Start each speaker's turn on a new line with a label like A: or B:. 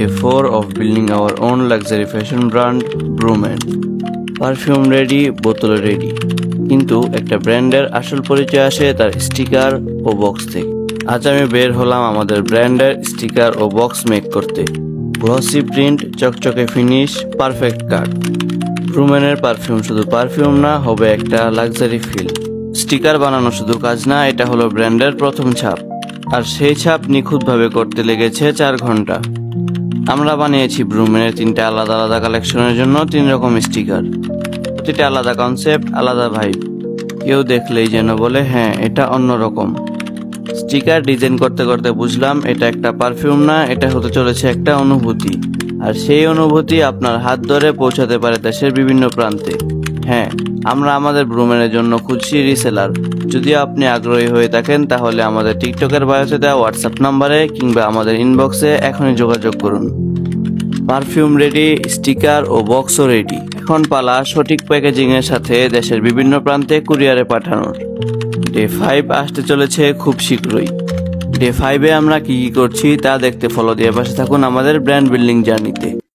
A: Day 4 of building our own luxury fashion brand Broomen. Perfume ready, বোতল ready, কিন্তু একটা ব্র্যান্ডের আসল পরিচয় আসে তার স্টিকার ও বক্স থেকে। আজ আমি বের হলাম আমাদের ব্র্যান্ডের স্টিকার ও বক্স মেক করতে। গ্লসি প্রিন্ট, চকচকে ফিনিশ, পারফেক্ট কাট। ব্রুমেনের পারফিউম শুধু পারফিউম না, হবে একটা লাক্সারি ফিল। স্টিকার বানানো শুধু কাজ না, এটা হলো ব্র্যান্ডের প্রথম ছাপ, আর সেই ছাপ নিখুঁতভাবে করতে লেগেছে 4 ঘন্টা। আমরা বানিয়েছি ব্রুমেনের 3টে আলাদা আলাদা কালেকশনের জন্য 3 রকম স্টিকার। প্রতিটা আলাদা কনসেপ্ট, আলাদা ভাইব। কেউ দেখলেই যেন বলে হ্যাঁ, এটা অন্যরকম। স্টিকার ডিজাইন করতে করতে বুঝলাম এটা একটা পারফিউম না, এটা হতে চলেছে একটা অনুভূতি। আর সেই অনুভূতি আপনার হাত ধরে পৌঁছাতে পারে দেশের বিভিন্ন প্রান্তে। হ্যাঁ, আমরা আমাদের ব্রুমেনের জন্য খুঁজছি রিসেলার। যদি আপনি আগ্রহী হয়ে থাকেন তাহলে আমাদের টিকটকের বায়োতে দেওয়া হোয়াটসঅ্যাপ নাম্বারে কিংবা আমাদের ইনবক্সে এখনই যোগাযোগ করুন। পারফিউম রেডি, স্টিকার ও বক্সও রেডি। এখন পালা সঠিক প্যাকেজিং এর সাথে দেশের বিভিন্ন প্রান্তে কুরিয়ারে পাঠানোর। ডে 5 আসতে চলেছে খুব শীঘ্রই। ডে 5-এ আমরা কি করছি তা দেখতে ফলো দিয়ে পাশে থাকুন আমাদের ব্র্যান্ড বিল্ডিং জার্নিতে।